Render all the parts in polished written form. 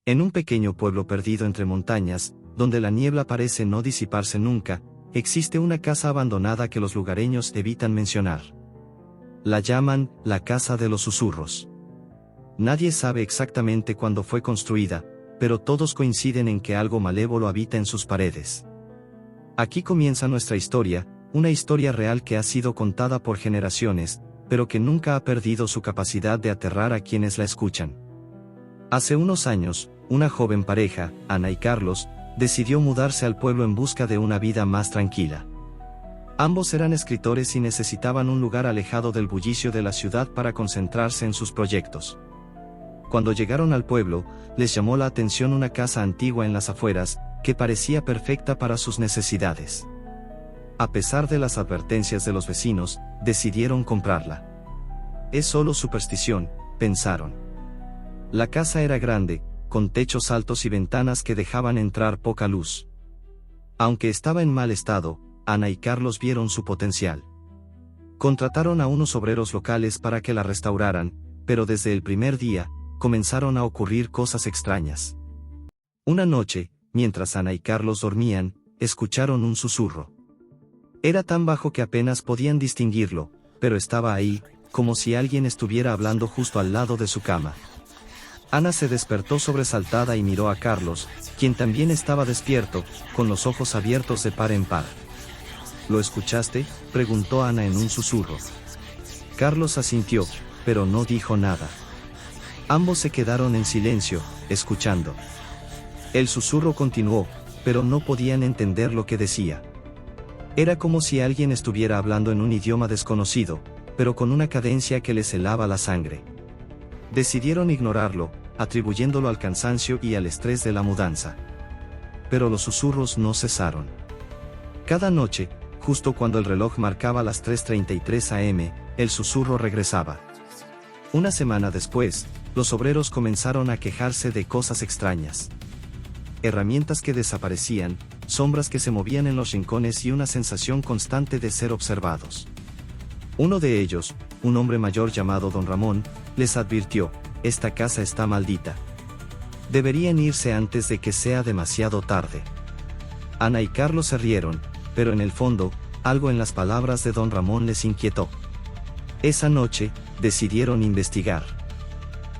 En un pequeño pueblo perdido entre montañas, donde la niebla parece no disiparse nunca, existe una casa abandonada que los lugareños evitan mencionar. La llaman la Casa de los Susurros. Nadie sabe exactamente cuándo fue construida, pero todos coinciden en que algo malévolo habita en sus paredes. Aquí comienza nuestra historia, una historia real que ha sido contada por generaciones, pero que nunca ha perdido su capacidad de aterrar a quienes la escuchan. Hace unos años, una joven pareja, Ana y Carlos, decidió mudarse al pueblo en busca de una vida más tranquila. Ambos eran escritores y necesitaban un lugar alejado del bullicio de la ciudad para concentrarse en sus proyectos. Cuando llegaron al pueblo, les llamó la atención una casa antigua en las afueras, que parecía perfecta para sus necesidades. A pesar de las advertencias de los vecinos, decidieron comprarla. Es solo superstición, pensaron. La casa era grande, con techos altos y ventanas que dejaban entrar poca luz. Aunque estaba en mal estado, Ana y Carlos vieron su potencial. Contrataron a unos obreros locales para que la restauraran, pero desde el primer día, comenzaron a ocurrir cosas extrañas. Una noche, mientras Ana y Carlos dormían, escucharon un susurro. Era tan bajo que apenas podían distinguirlo, pero estaba ahí, como si alguien estuviera hablando justo al lado de su cama. Ana se despertó sobresaltada y miró a Carlos, quien también estaba despierto, con los ojos abiertos de par en par. ¿Lo escuchaste?, preguntó Ana en un susurro. Carlos asintió, pero no dijo nada. Ambos se quedaron en silencio, escuchando. El susurro continuó, pero no podían entender lo que decía. Era como si alguien estuviera hablando en un idioma desconocido, pero con una cadencia que les helaba la sangre. Decidieron ignorarlo, atribuyéndolo al cansancio y al estrés de la mudanza. Pero los susurros no cesaron. Cada noche, justo cuando el reloj marcaba las 3:33 am, el susurro regresaba. Una semana después, los obreros comenzaron a quejarse de cosas extrañas. Herramientas que desaparecían, sombras que se movían en los rincones y una sensación constante de ser observados. Uno de ellos, un hombre mayor llamado Don Ramón, les advirtió: esta casa está maldita. Deberían irse antes de que sea demasiado tarde. Ana y Carlos se rieron, pero en el fondo, algo en las palabras de Don Ramón les inquietó. Esa noche, decidieron investigar.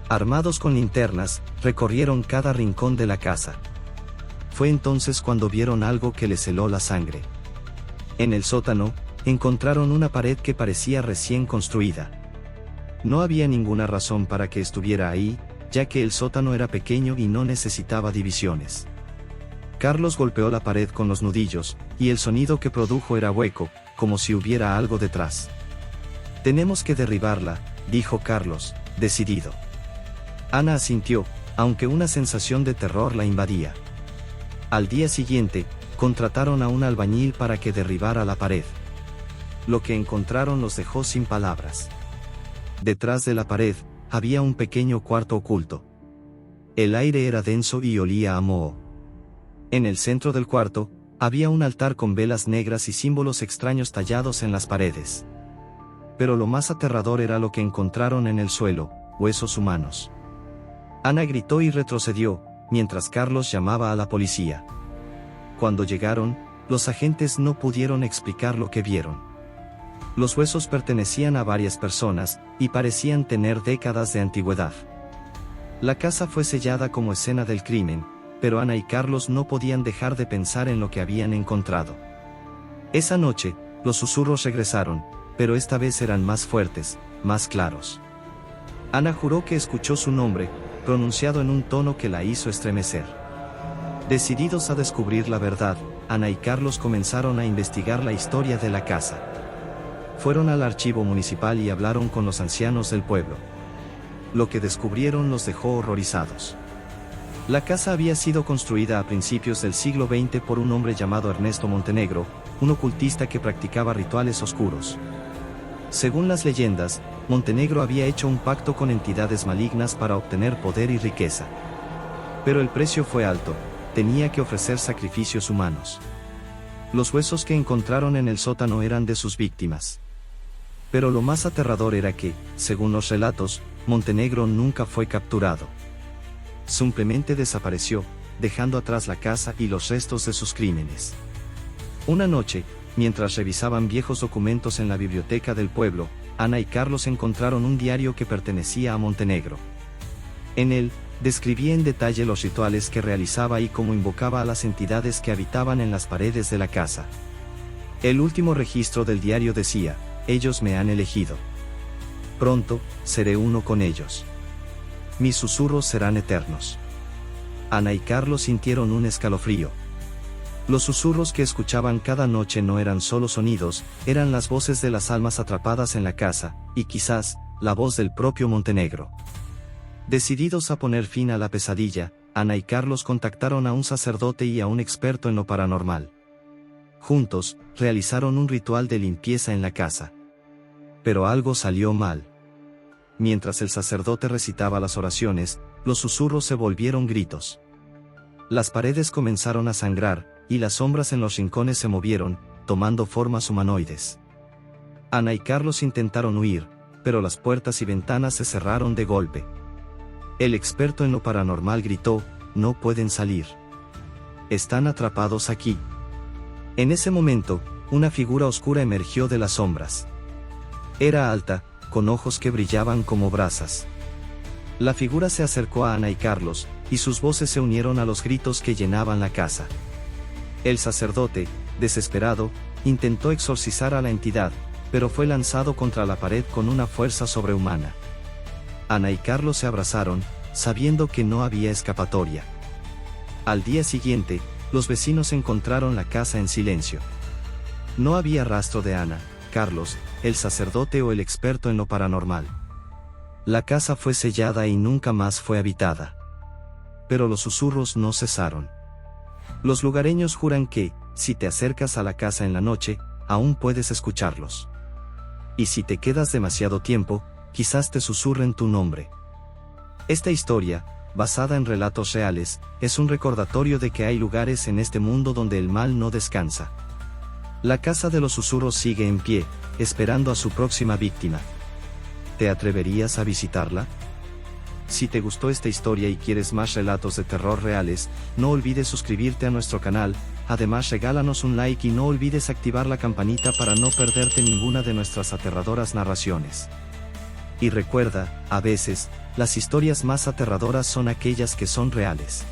Armados con linternas, recorrieron cada rincón de la casa. Fue entonces cuando vieron algo que les heló la sangre. En el sótano, encontraron una pared que parecía recién construida. No había ninguna razón para que estuviera ahí, ya que el sótano era pequeño y no necesitaba divisiones. Carlos golpeó la pared con los nudillos, y el sonido que produjo era hueco, como si hubiera algo detrás. Tenemos que derribarla, dijo Carlos, decidido. Ana asintió, aunque una sensación de terror la invadía. Al día siguiente, contrataron a un albañil para que derribara la pared. Lo que encontraron los dejó sin palabras. Detrás de la pared, había un pequeño cuarto oculto. El aire era denso y olía a moho. En el centro del cuarto, había un altar con velas negras y símbolos extraños tallados en las paredes. Pero lo más aterrador era lo que encontraron en el suelo: huesos humanos. Ana gritó y retrocedió, mientras Carlos llamaba a la policía. Cuando llegaron, los agentes no pudieron explicar lo que vieron. Los huesos pertenecían a varias personas, y parecían tener décadas de antigüedad. La casa fue sellada como escena del crimen, pero Ana y Carlos no podían dejar de pensar en lo que habían encontrado. Esa noche, los susurros regresaron, pero esta vez eran más fuertes, más claros. Ana juró que escuchó su nombre, pronunciado en un tono que la hizo estremecer. Decididos a descubrir la verdad, Ana y Carlos comenzaron a investigar la historia de la casa. Fueron al archivo municipal y hablaron con los ancianos del pueblo. Lo que descubrieron los dejó horrorizados. La casa había sido construida a principios del siglo XX por un hombre llamado Ernesto Montenegro, un ocultista que practicaba rituales oscuros. Según las leyendas, Montenegro había hecho un pacto con entidades malignas para obtener poder y riqueza. Pero el precio fue alto: tenía que ofrecer sacrificios humanos. Los huesos que encontraron en el sótano eran de sus víctimas. Pero lo más aterrador era que, según los relatos, Montenegro nunca fue capturado. simplemente desapareció, dejando atrás la casa y los restos de sus crímenes. Una noche, mientras revisaban viejos documentos en la biblioteca del pueblo, Ana y Carlos encontraron un diario que pertenecía a Montenegro. En él, describía en detalle los rituales que realizaba y cómo invocaba a las entidades que habitaban en las paredes de la casa. El último registro del diario decía: ellos me han elegido. Pronto, seré uno con ellos. Mis susurros serán eternos. Ana y Carlos sintieron un escalofrío. Los susurros que escuchaban cada noche no eran solo sonidos, eran las voces de las almas atrapadas en la casa, y quizás, la voz del propio Montenegro. Decididos a poner fin a la pesadilla, Ana y Carlos contactaron a un sacerdote y a un experto en lo paranormal. Juntos, realizaron un ritual de limpieza en la casa. Pero algo salió mal. Mientras el sacerdote recitaba las oraciones, los susurros se volvieron gritos. Las paredes comenzaron a sangrar, y las sombras en los rincones se movieron, tomando formas humanoides. Ana y Carlos intentaron huir, pero las puertas y ventanas se cerraron de golpe. El experto en lo paranormal gritó: no pueden salir. Están atrapados aquí. En ese momento, una figura oscura emergió de las sombras. Era alta, con ojos que brillaban como brasas. La figura se acercó a Ana y Carlos, y sus voces se unieron a los gritos que llenaban la casa. El sacerdote, desesperado, intentó exorcizar a la entidad, pero fue lanzado contra la pared con una fuerza sobrehumana. Ana y Carlos se abrazaron, sabiendo que no había escapatoria. Al día siguiente, los vecinos encontraron la casa en silencio. No había rastro de Ana, Carlos, el sacerdote o el experto en lo paranormal. La casa fue sellada y nunca más fue habitada. Pero los susurros no cesaron. Los lugareños juran que, si te acercas a la casa en la noche, aún puedes escucharlos. Y si te quedas demasiado tiempo, quizás te susurren tu nombre. Esta historia, basada en relatos reales, es un recordatorio de que hay lugares en este mundo donde el mal no descansa. La casa de los susurros sigue en pie, esperando a su próxima víctima. ¿Te atreverías a visitarla? Si te gustó esta historia y quieres más relatos de terror reales, no olvides suscribirte a nuestro canal, además regálanos un like y no olvides activar la campanita para no perderte ninguna de nuestras aterradoras narraciones. Y recuerda, a veces, las historias más aterradoras son aquellas que son reales.